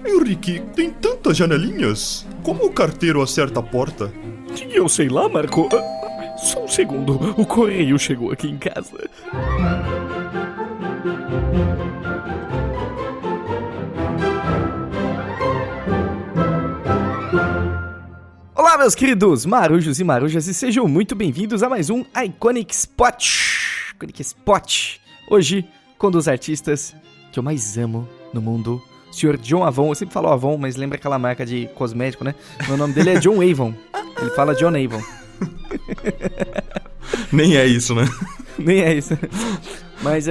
Henrique, tem tantas janelinhas. Como o carteiro acerta a porta? Eu sei lá, Marco. Só um segundo, o correio chegou aqui em casa. Olá, meus queridos marujos e marujas, e sejam muito bem-vindos a mais um Iconic Spot. Iconic Spot. Hoje, com um dos artistas que eu mais amo no mundo, o Sr. John Avon. Eu sempre falo Avon, mas lembra aquela marca de cosmético, né? O nome dele é John Avon. Ele fala John Avon. Nem é isso, né? Nem é isso. Mas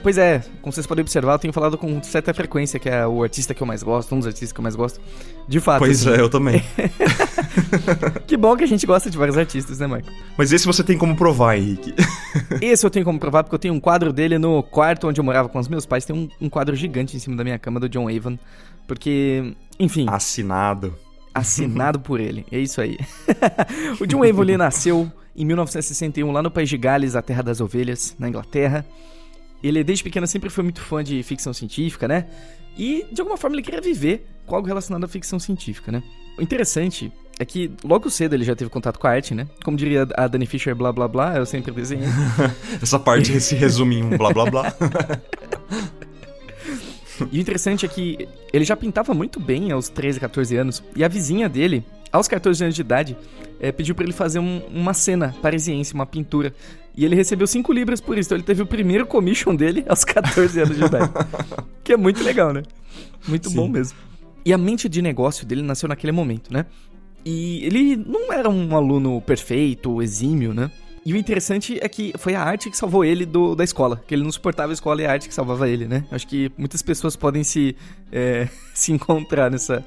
pois é, como vocês podem observar, eu tenho falado com certa frequência que é o artista que eu mais gosto, um dos artistas que eu mais gosto. De fato. Pois assim. é, eu também. Que bom que a gente gosta de vários artistas, né, Marco? Mas esse você tem como provar, Henrique. Esse eu tenho como provar porque eu tenho um quadro dele no quarto onde eu morava com os meus pais. Tem um quadro gigante em cima da minha cama do John Avon. Porque, enfim... Assinado por ele, é isso aí. O John Avon, ele nasceu em 1961 lá no país de Gales, a terra das ovelhas, na Inglaterra. Ele desde pequeno sempre foi muito fã de ficção científica, né? E de alguma forma ele queria viver com algo relacionado à ficção científica, né? O interessante é que logo cedo ele já teve contato com a arte, né? Como diria a Dani Fisher, blá blá blá, eu sempre desenhei. Essa parte se resume em um blá blá blá. E o interessante é que ele já pintava muito bem aos 13, 14 anos. E a vizinha dele, aos 14 anos de idade, pediu pra ele fazer uma cena parisiense, uma pintura. E ele recebeu 5 libras por isso. Então ele teve o primeiro commission dele aos 14 anos de idade. Que é muito legal, né? Muito bom mesmo. E a mente de negócio dele nasceu naquele momento, né? E ele não era um aluno perfeito, exímio, né? E o interessante é que foi a arte que salvou ele da escola. Que ele não suportava a escola e a arte que salvava ele, né? Acho que muitas pessoas podem se encontrar nessa...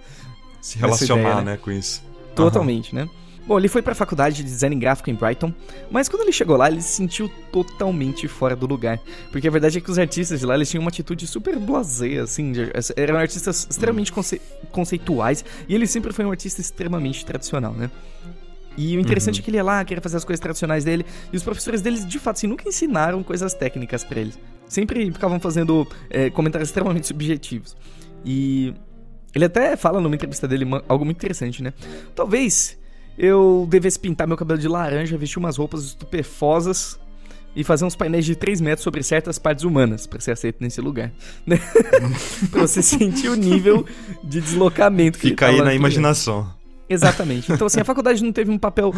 Se relacionar, ideia, né, com isso. Totalmente, né? Bom, ele foi pra faculdade de design gráfico em Brighton, mas quando ele chegou lá, ele se sentiu totalmente fora do lugar. Porque a verdade é que os artistas de lá, eles tinham uma atitude super blasé, assim, eram artistas extremamente conceituais, e ele sempre foi um artista extremamente tradicional, né? E o interessante é que ele ia lá, queria fazer as coisas tradicionais dele, e os professores deles, de fato, assim, nunca ensinaram coisas técnicas pra ele. Sempre ficavam fazendo comentários extremamente subjetivos. E ele até fala numa entrevista dele algo muito interessante, né? Talvez eu devesse pintar meu cabelo de laranja, vestir umas roupas estupefosas e fazer uns painéis de 3 metros sobre certas partes humanas pra ser aceito nesse lugar, né? Pra você sentir o nível de deslocamento que fica aí na imaginação. Exatamente. Então, assim, a faculdade não teve um papel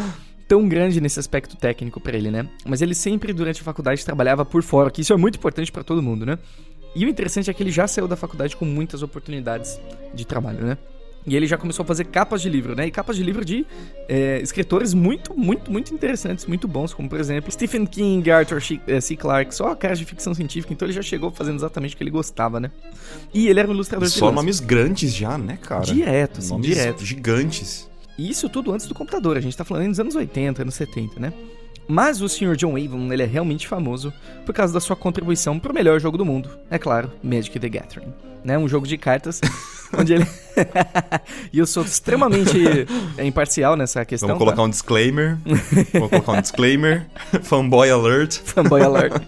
tão grande nesse aspecto técnico pra ele, né? Mas ele sempre, durante a faculdade, trabalhava por fora, que isso é muito importante pra todo mundo, né? E o interessante é que ele já saiu da faculdade com muitas oportunidades de trabalho, né? E ele já começou a fazer capas de livro, né? E capas de livro de escritores muito, muito, muito interessantes, muito bons, como, por exemplo, Stephen King, Arthur C. Clarke, só caras de ficção científica. Então ele já chegou fazendo exatamente o que ele gostava, né? E ele era um ilustrador de só nomes grandes já, né, cara? Direto, assim, nomes direto. Gigantes. E isso tudo antes do computador. A gente tá falando dos anos 80, anos 70, né? Mas o Sr. John Avon, ele é realmente famoso por causa da sua contribuição pro melhor jogo do mundo. É claro, Magic the Gathering, né? Um jogo de cartas onde ele... E eu sou extremamente imparcial nessa questão. Vamos colocar um disclaimer. Fanboy alert. Fanboy alert.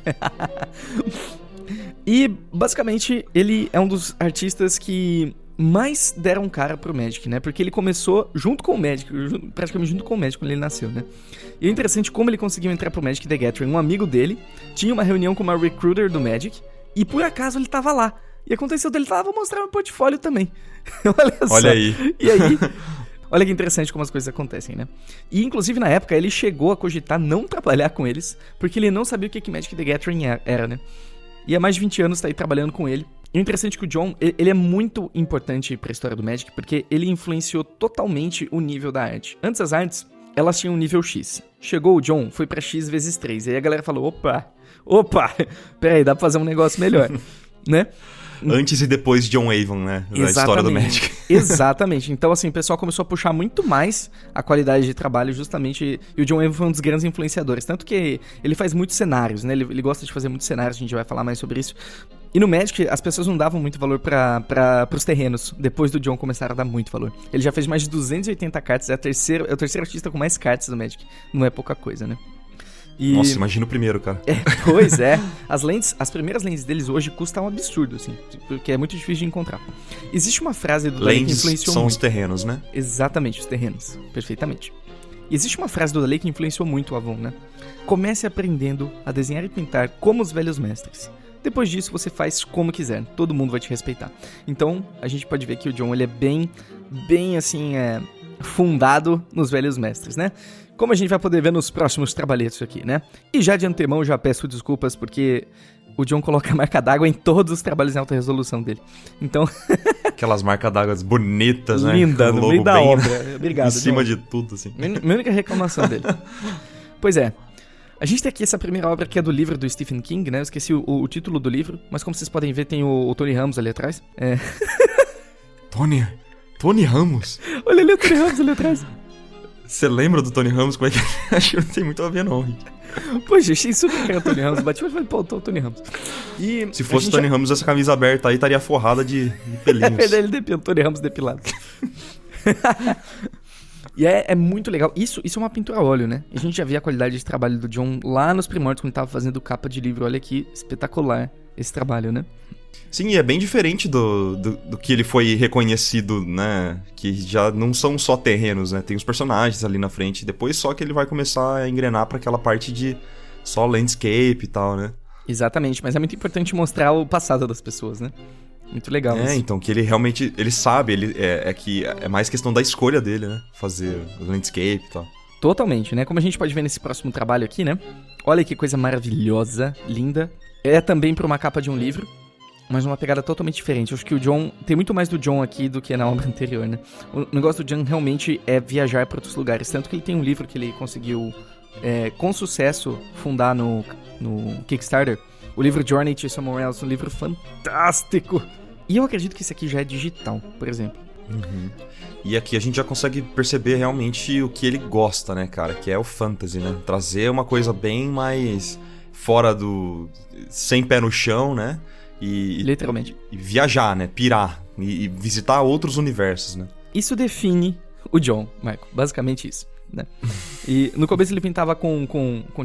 E, basicamente, ele é um dos artistas que mais deram cara pro Magic, né? Porque ele começou junto com o Magic, praticamente junto com o Magic quando ele nasceu, né? E é interessante como ele conseguiu entrar pro Magic the Gathering. Um amigo dele tinha uma reunião com uma recruiter do Magic e por acaso ele tava lá. E aconteceu dele, vou mostrar meu portfólio também. Olha aí. E aí, olha que interessante como as coisas acontecem, né? E inclusive na época ele chegou a cogitar não trabalhar com eles, porque ele não sabia o que Magic the Gathering era, né? E há mais de 20 anos tá aí trabalhando com ele. E o interessante é que o John, ele é muito importante pra história do Magic, porque ele influenciou totalmente o nível da arte. Antes as artes, elas tinham um nível X. Chegou o John, foi pra X vezes 3. Aí a galera falou, opa, peraí, dá pra fazer um negócio melhor, né? Antes e depois de John Avon, né? Da história do Magic. Exatamente. Então, assim, o pessoal começou a puxar muito mais a qualidade de trabalho, justamente. E o John Avon foi um dos grandes influenciadores. Tanto que ele faz muitos cenários, né? Ele gosta de fazer muitos cenários, a gente vai falar mais sobre isso. E no Magic, as pessoas não davam muito valor pros terrenos. Depois do John começaram a dar muito valor. Ele já fez mais de 280 cartas. É o terceiro artista com mais cartas do Magic. Não é pouca coisa, né? E... Nossa, imagina o primeiro, cara. Pois é. As primeiras lentes deles hoje custam um absurdo, assim, porque é muito difícil de encontrar. Existe uma frase do Daley que Lands influenciou são muito. os terrenos, né? Exatamente, os terrenos. Perfeitamente. Existe uma frase do Daley que influenciou muito o Avon, né? Comece aprendendo a desenhar e pintar como os velhos mestres. Depois disso, você faz como quiser. Todo mundo vai te respeitar. Então, a gente pode ver que o John, ele é bem assim, fundado nos velhos mestres, né? Como a gente vai poder ver nos próximos trabalhetos aqui, né? E já de antemão, já peço desculpas, porque o John coloca a marca d'água em todos os trabalhos em alta resolução dele. Então, Aquelas marcas d'água bonitas, né? linda, Com o no meio logo da bem obra. Obrigado, em cima John. de tudo, assim. Minha única reclamação dele. Pois é. A gente tem aqui essa primeira obra que é do livro do Stephen King, né? Eu esqueci o título do livro, mas como vocês podem ver, tem o Tony Ramos ali atrás. Tony Ramos? Olha ali o Tony Ramos ali atrás. Você lembra do Tony Ramos? Como é que acho que não tem muito a ver, não, Rick. Poxa, achei super que era o Tony Ramos. Bati o olho e falei, pô, o Tony Ramos. E Se fosse o Tony Ramos, essa camisa aberta aí estaria forrada de pelinhos. Ele depila, Tony Ramos depilado. E é muito legal. Isso é uma pintura a óleo, né? A gente já via a qualidade de trabalho do John lá nos primórdios, quando ele tava fazendo capa de livro. Olha que espetacular esse trabalho, né? Sim, e é bem diferente do que ele foi reconhecido, né? Que já não são só terrenos, né? Tem os personagens ali na frente. Depois só que ele vai começar a engrenar pra aquela parte de só landscape e tal, né? Exatamente, mas é muito importante mostrar o passado das pessoas, né? Muito legal isso. Então, que ele realmente, ele sabe, que é mais questão da escolha dele, né? Fazer o landscape e tal. Totalmente, né? Como a gente pode ver nesse próximo trabalho aqui, né? Olha que coisa maravilhosa, linda. É também pra uma capa de um livro, mas uma pegada totalmente diferente. Eu acho que o John, tem muito mais do John aqui do que na obra anterior, né? O negócio do John realmente é viajar pra outros lugares, tanto que ele tem um livro que ele conseguiu, com sucesso, fundar no Kickstarter. O livro Journey to Somewhere Else, um livro fantástico. E eu acredito que esse aqui já é digital, por exemplo. Uhum. E aqui a gente já consegue perceber realmente o que ele gosta, né, cara? Que é o fantasy, né? Trazer uma coisa bem mais fora do... sem pé no chão, né? Literalmente. E viajar, né? Pirar. E visitar outros universos, né? Isso define o John, Marco. Basicamente isso, né? E no começo ele pintava com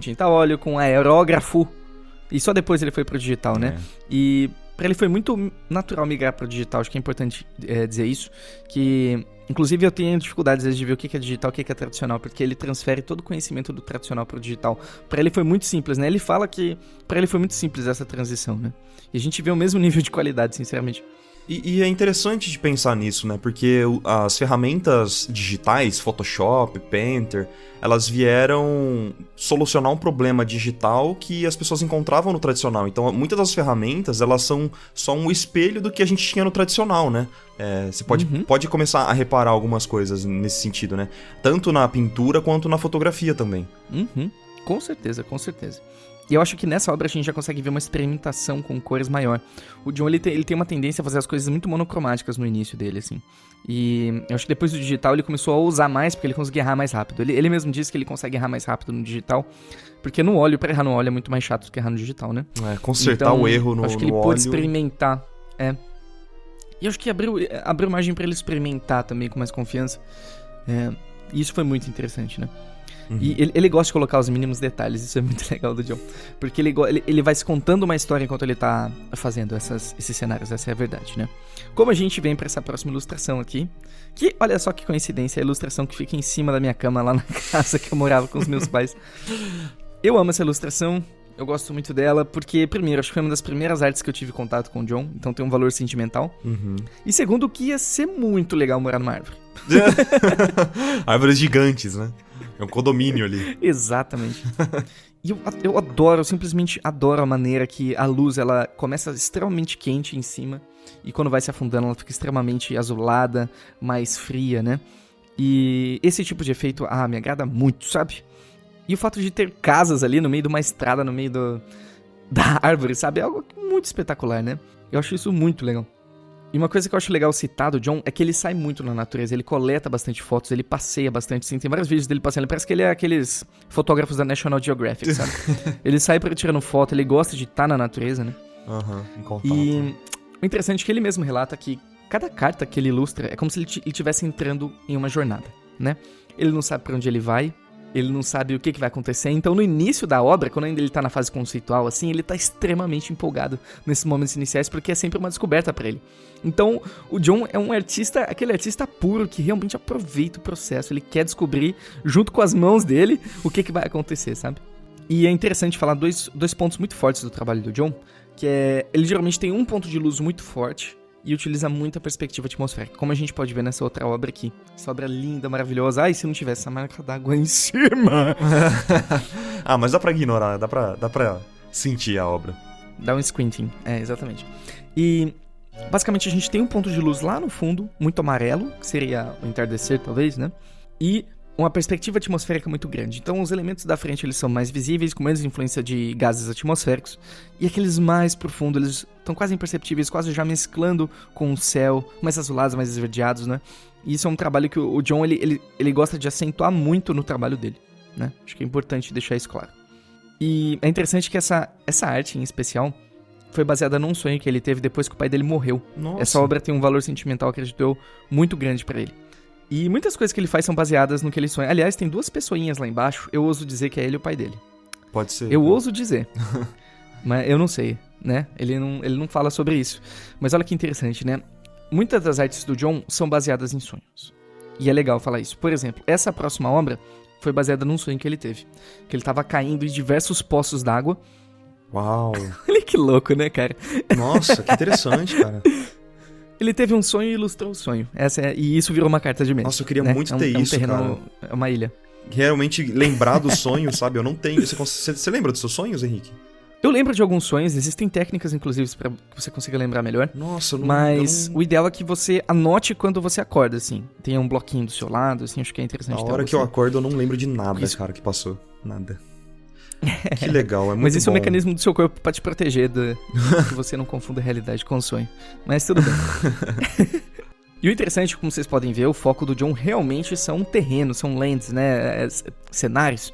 tinta a óleo, com aerógrafo. E só depois ele foi pro digital, né? E pra ele foi muito natural migrar pro digital. Acho que é importante dizer isso. Que, inclusive, eu tenho dificuldades às vezes de ver o que é digital e o que é tradicional. Porque ele transfere todo o conhecimento do tradicional pro digital. Pra ele foi muito simples, né? Ele fala que pra ele foi muito simples essa transição, né? E a gente vê o mesmo nível de qualidade, sinceramente. E é interessante de pensar nisso, né? Porque as ferramentas digitais, Photoshop, Painter, elas vieram solucionar um problema digital que as pessoas encontravam no tradicional. Então, muitas das ferramentas, elas são só um espelho do que a gente tinha no tradicional, né? Você pode começar a reparar algumas coisas nesse sentido, né? Tanto na pintura quanto na fotografia também. Uhum. Com certeza, com certeza. E eu acho que nessa obra a gente já consegue ver uma experimentação com cores maior. O John, ele tem uma tendência a fazer as coisas muito monocromáticas no início dele, assim. E eu acho que depois do digital ele começou a usar mais, porque ele conseguia errar mais rápido. Ele mesmo disse que ele consegue errar mais rápido no digital, porque no óleo, pra errar no óleo é muito mais chato do que errar no digital, né? Consertar então, o erro no óleo. Acho que ele pôde experimentar, E eu acho que abriu margem pra ele experimentar também com mais confiança. E isso foi muito interessante, né? Uhum. E ele gosta de colocar os mínimos detalhes, isso é muito legal do John. Porque ele vai se contando uma história enquanto ele tá fazendo esses cenários, essa é a verdade, né? Como a gente vem pra essa próxima ilustração aqui, que, olha só que coincidência, a ilustração que fica em cima da minha cama lá na casa que eu morava com os meus pais. Eu amo essa ilustração, eu gosto muito dela, porque, primeiro, acho que foi uma das primeiras artes que eu tive contato com o John, então tem um valor sentimental. Uhum. E segundo, que ia ser muito legal morar numa árvore. Árvores gigantes, né? É um condomínio ali. Exatamente. E eu simplesmente adoro a maneira que a luz, ela começa extremamente quente em cima, e quando vai se afundando, ela fica extremamente azulada, mais fria, né? E esse tipo de efeito, me agrada muito, sabe? E o fato de ter casas ali no meio de uma estrada, no meio da árvore, sabe? É algo muito espetacular, né? Eu acho isso muito legal. E uma coisa que eu acho legal citar do John é que ele sai muito na natureza, ele coleta bastante fotos, ele passeia bastante, sim, tem vários vídeos dele passeando, parece que ele é aqueles fotógrafos da National Geographic, sabe? Ele sai tirando foto, ele gosta de estar na natureza, né? Em contato. E o interessante é que ele mesmo relata que cada carta que ele ilustra é como se ele estivesse entrando em uma jornada, né? Ele não sabe pra onde ele vai, Ele não sabe o que vai acontecer. Então, no início da obra, quando ainda ele tá na fase conceitual, assim, ele tá extremamente empolgado nesses momentos iniciais, porque é sempre uma descoberta pra ele. Então, o John é um artista, aquele artista puro, que realmente aproveita o processo. Ele quer descobrir, junto com as mãos dele, o que vai acontecer, sabe? E é interessante falar dois pontos muito fortes do trabalho do John, que é, ele geralmente tem um ponto de luz muito forte, e utiliza muito a perspectiva atmosférica, como a gente pode ver nessa outra obra aqui. Essa obra linda, maravilhosa. Ai, se não tivesse essa marca d'água em cima! Ah, mas dá pra ignorar, dá pra sentir a obra. Dá um squinting, exatamente. E, basicamente, a gente tem um ponto de luz lá no fundo, muito amarelo, que seria o entardecer, talvez, né? E uma perspectiva atmosférica muito grande. Então, os elementos da frente, eles são mais visíveis, com menos influência de gases atmosféricos. E aqueles mais profundos, eles estão quase imperceptíveis, quase já mesclando com o céu, mais azulados, mais esverdeados, né? E isso é um trabalho que o John, ele gosta de acentuar muito no trabalho dele, né? Acho que é importante deixar isso claro. E é interessante que essa arte, em especial, foi baseada num sonho que ele teve depois que o pai dele morreu. Nossa. Essa obra tem um valor sentimental, acredito eu, muito grande pra ele. E muitas coisas que ele faz são baseadas no que ele sonha. Aliás, tem duas pessoinhas lá embaixo, eu ouso dizer que é ele e o pai dele. Pode ser. Eu ouso dizer. Mas eu não sei, né? Ele não fala sobre isso. Mas olha que interessante, né? Muitas das artes do John são baseadas em sonhos. E é legal falar isso. Por exemplo, essa próxima obra foi baseada num sonho que ele teve. Que ele tava caindo em diversos poços d'água. Uau. Olha que louco, né, cara? Nossa, que interessante, cara. Ele teve um sonho e ilustrou o sonho. E isso virou uma carta de mente. Nossa, eu queria né? muito ter isso, terreno, cara. É uma ilha. Realmente lembrar dos sonhos, sabe? Eu não tenho. Você lembra dos seus sonhos, Henrique? Eu lembro de alguns sonhos, existem técnicas, inclusive, pra que você consiga lembrar melhor. Nossa, eu não... Mas o ideal é que você anote quando você acorda, assim. Tenha um bloquinho do seu lado, assim, acho que é interessante. Na hora que eu acordo, eu não lembro de nada, cara, que passou. Nada. Que legal, é muito bom. Mas isso é um mecanismo do seu corpo pra te proteger, que você não confunda a realidade com o sonho. Mas tudo bem. E o interessante, como vocês podem ver, o foco do John realmente são terrenos, são lands, né, cenários.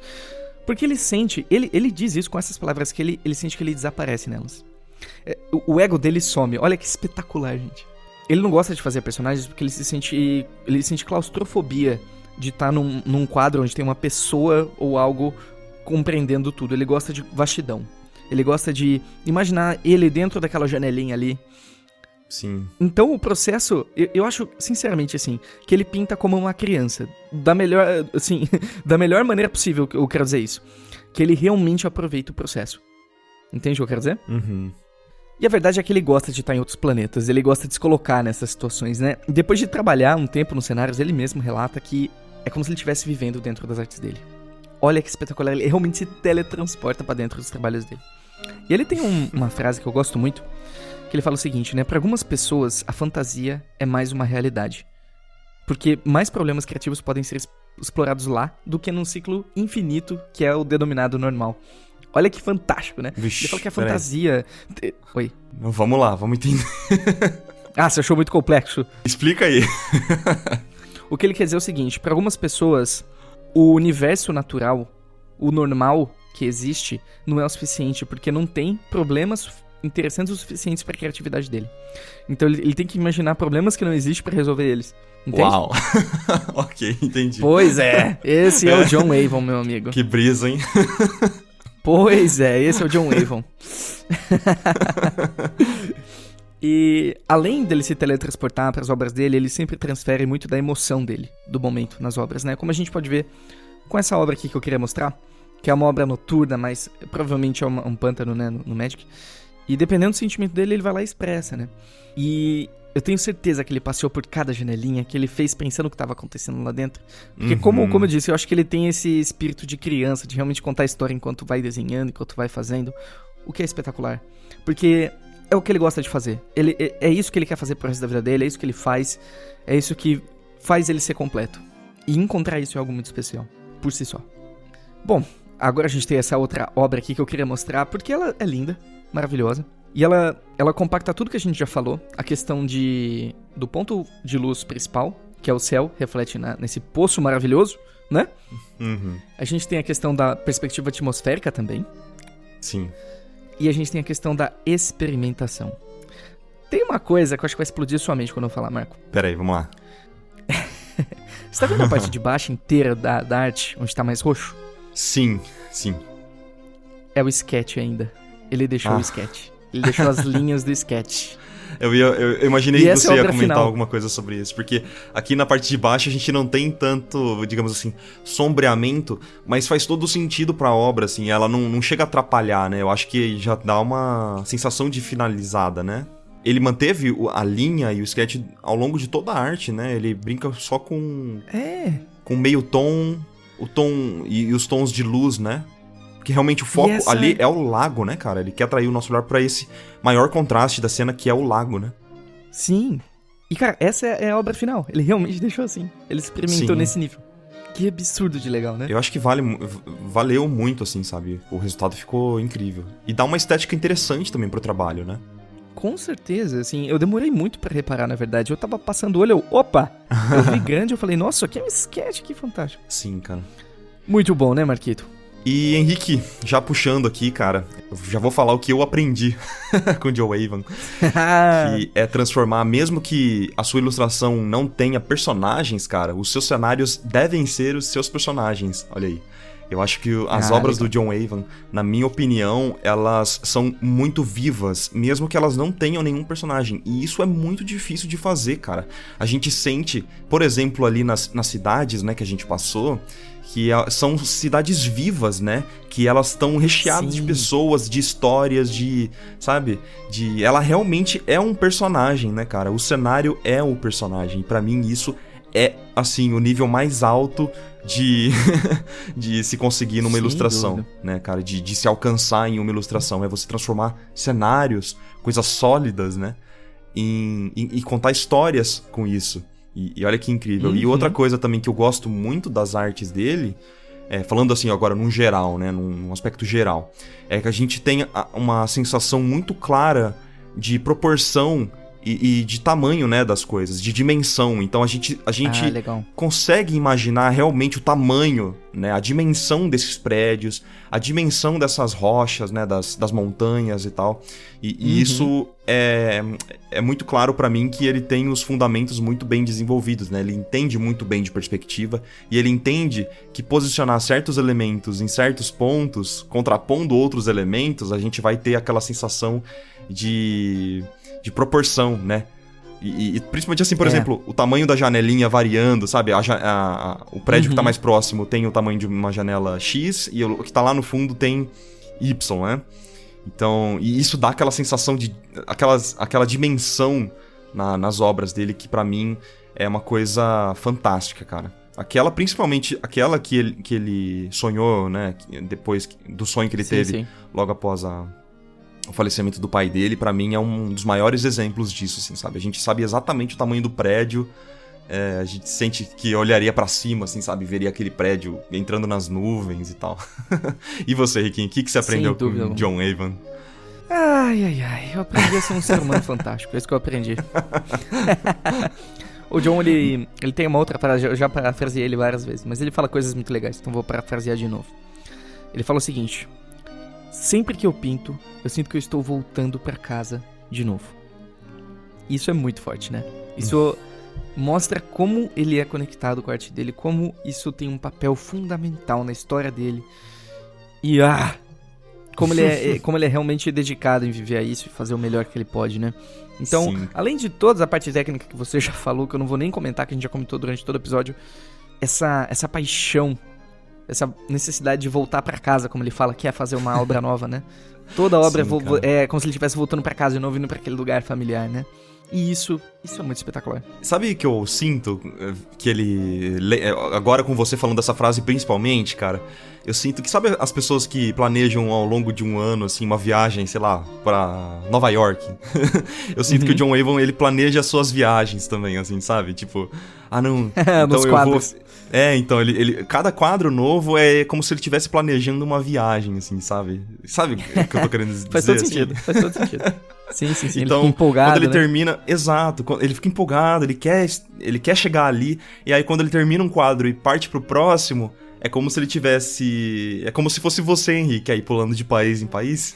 Porque ele sente, ele diz isso com essas palavras, que ele sente que ele desaparece nelas. O ego dele some, olha que espetacular, gente. Ele não gosta de fazer personagens porque ele sente claustrofobia de estar num quadro onde tem uma pessoa ou algo compreendendo tudo. Ele gosta de vastidão. Ele gosta de imaginar ele dentro daquela janelinha ali. Sim. Então o processo, eu acho, sinceramente, assim, que ele pinta como uma criança. Da melhor maneira possível, eu quero dizer isso. Que ele realmente aproveita o processo. Entende o que eu quero dizer? Uhum. E a verdade é que ele gosta de estar em outros planetas, ele gosta de se colocar nessas situações, né? Depois de trabalhar um tempo nos cenários, ele mesmo relata que é como se ele estivesse vivendo dentro das artes dele. Olha que espetacular, ele realmente se teletransporta pra dentro dos trabalhos dele. E ele tem uma frase que eu gosto muito, que ele fala o seguinte, né? Para algumas pessoas, a fantasia é mais uma realidade. Porque mais problemas criativos podem ser explorados lá do que num ciclo infinito, que é o denominado normal. Olha que fantástico, né? Vixe, ele fala que a fantasia... Oi. Vamos lá, vamos entender. Ah, você achou muito complexo? Explica aí. O que ele quer dizer é o seguinte, para algumas pessoas, o universo natural, o normal que existe, não é o suficiente, porque não tem problemas interessantes o suficiente para a criatividade dele. Então ele tem que imaginar problemas que não existem para resolver eles. Entende? Uau. Ok, entendi. Pois é, esse é o John Avon, meu amigo. Que brisa, hein? Pois é, esse é o John Avon. E além dele se teletransportar para as obras dele, ele sempre transfere muito da emoção dele, do momento nas obras, né? Como a gente pode ver com essa obra aqui que eu queria mostrar, que é uma obra noturna, mas provavelmente é um pântano, né, no Magic. E dependendo do sentimento dele, ele vai lá e expressa, né? E eu tenho certeza que ele passeou por cada janelinha, que ele fez pensando o que estava acontecendo lá dentro. Porque como eu disse, eu acho que ele tem esse espírito de criança, de realmente contar a história enquanto vai desenhando, enquanto vai fazendo, o que é espetacular. Porque é o que ele gosta de fazer. É isso que ele quer fazer pro resto da vida dele, é isso que ele faz, é isso que faz ele ser completo. E encontrar isso é algo muito especial, por si só. Bom, agora a gente tem essa outra obra aqui que eu queria mostrar, porque ela é linda, maravilhosa. E ela compacta tudo que a gente já falou, a questão do ponto de luz principal, que é o céu, reflete nesse poço maravilhoso, né? Uhum. A gente tem a questão da perspectiva atmosférica também. Sim. E a gente tem a questão da experimentação. Tem uma coisa que eu acho que vai explodir sua mente quando eu falar, Marco. Pera aí, vamos lá. Você tá vendo a parte de baixo inteira da arte, onde tá mais roxo? Sim, sim. É o sketch ainda. Ele deixou o sketch. Ele deixou as linhas do sketch. Eu imaginei que você ia comentar final. alguma coisa sobre isso, porque aqui na parte de baixo a gente não tem tanto, digamos assim, sombreamento, mas faz todo sentido pra obra, assim, ela não chega a atrapalhar, né? Eu acho que já dá uma sensação de finalizada, né? Ele manteve a linha e o sketch ao longo de toda a arte, né? Ele brinca só com meio tom, o tom e os tons de luz, né? Porque realmente o foco ali é o lago, né, cara? Ele quer atrair o nosso olhar pra esse maior contraste da cena, que é o lago, né? Sim. E, cara, essa é a obra final. Ele realmente deixou assim. Ele experimentou nesse nível. Que absurdo de legal, né? Eu acho que valeu muito, assim, sabe? O resultado ficou incrível. E dá uma estética interessante também pro trabalho, né? Com certeza, assim, eu demorei muito pra reparar, na verdade. Eu tava passando o olho, opa! Eu vi grande, eu falei, nossa, isso aqui é um sketch, que fantástico. Sim, cara. Muito bom, né, Marquito? E, Henrique, já puxando aqui, cara, eu já vou falar o que eu aprendi com o Joe Avon, que é transformar, mesmo que a sua ilustração não tenha personagens, cara, os seus cenários devem ser os seus personagens, olha aí. Eu acho que as obras do John Avon, na minha opinião, elas são muito vivas, mesmo que elas não tenham nenhum personagem. E isso é muito difícil de fazer, cara. A gente sente, por exemplo, ali nas cidades, né, que a gente passou, que são cidades vivas, né? Que elas estão recheadas de pessoas, de histórias, sabe? Ela realmente é um personagem, né, cara? O cenário é um personagem. Pra mim, isso é, assim, o nível mais alto de se conseguir numa ilustração, né, cara? De se alcançar em uma ilustração. É você transformar cenários, coisas sólidas, né? E contar histórias com isso. E olha que incrível. E outra coisa também que eu gosto muito das artes dele, falando assim agora num geral, né, num aspecto geral, é que a gente tem uma sensação muito clara de proporção e de tamanho, né, das coisas, de dimensão. Então a gente consegue imaginar realmente o tamanho, né, a dimensão desses prédios, a dimensão dessas rochas, né, das montanhas e tal. E isso é muito claro pra mim que ele tem os fundamentos muito bem desenvolvidos, né? Ele entende muito bem de perspectiva e ele entende que posicionar certos elementos em certos pontos, contrapondo outros elementos, a gente vai ter aquela sensação de proporção, né? E principalmente assim, por exemplo, o tamanho da janelinha variando, sabe? O prédio que tá mais próximo tem o tamanho de uma janela X e o que tá lá no fundo tem Y, né? Então, e isso dá aquela sensação de... aquela dimensão nas obras dele que pra mim é uma coisa fantástica, cara. Principalmente aquela que ele sonhou, né? Depois do sonho que ele teve logo após o falecimento do pai dele, pra mim é um dos maiores exemplos disso, assim, sabe? A gente sabe exatamente o tamanho do prédio, a gente sente que olharia pra cima, assim, sabe? Veria aquele prédio entrando nas nuvens e tal. E você, Riquinho, o que você aprendeu com John Avon? Ai, eu aprendi a ser um ser humano fantástico, é isso que eu aprendi. O John, ele tem uma outra frase, eu já parafraseei ele várias vezes, mas ele fala coisas muito legais, então vou parafrasear de novo. Ele fala o seguinte: sempre que eu pinto, eu sinto que eu estou voltando pra casa de novo. Isso é muito forte, né? Isso mostra como ele é conectado com a arte dele, como isso tem um papel fundamental na história dele. E como ele é realmente dedicado em viver a isso e fazer o melhor que ele pode, né? Então, além de toda a parte técnica que você já falou, que eu não vou nem comentar, que a gente já comentou durante todo o episódio, essa paixão, essa necessidade de voltar pra casa, como ele fala, que é fazer uma obra nova, né? Toda obra é como se ele estivesse voltando pra casa de novo, indo pra aquele lugar familiar, né? E isso é muito espetacular. Sabe que eu sinto que ele... Agora com você falando dessa frase principalmente, cara, eu sinto que, sabe as pessoas que planejam ao longo de um ano, assim, uma viagem, sei lá, pra Nova York? Eu sinto que o John Avon, ele planeja as suas viagens também, assim, sabe? Tipo, não... então nos quadros. Então, cada quadro novo é como se ele estivesse planejando uma viagem, assim, sabe? Sabe o que eu tô querendo dizer? Faz todo sentido. Sim. Então, ele fica empolgado, quando ele termina... Exato, ele fica empolgado, ele quer chegar ali, e aí quando ele termina um quadro e parte pro próximo, é como se ele tivesse... É como se fosse você, Henrique, aí pulando de país em país.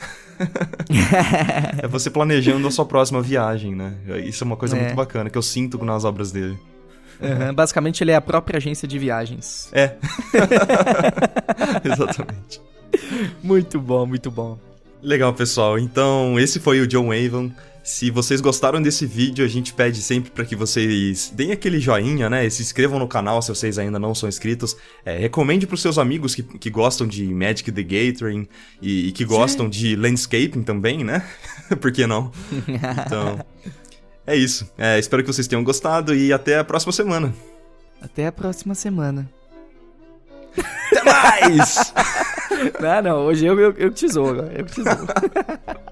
É você planejando a sua próxima viagem, né? Isso é uma coisa muito bacana, que eu sinto nas obras dele. Basicamente, ele é a própria agência de viagens. É. Exatamente. Muito bom, muito bom. Legal, pessoal. Então, esse foi o John Avon. Se vocês gostaram desse vídeo, a gente pede sempre para que vocês deem aquele joinha, né? E se inscrevam no canal se vocês ainda não são inscritos. Recomende para os seus amigos que gostam de Magic the Gathering e que gostam de landscaping também, né? Por que não? Então, é isso. Espero que vocês tenham gostado e até a próxima semana. Até a próxima semana. Até mais! Não, hoje eu te zoo agora. Eu te zoo.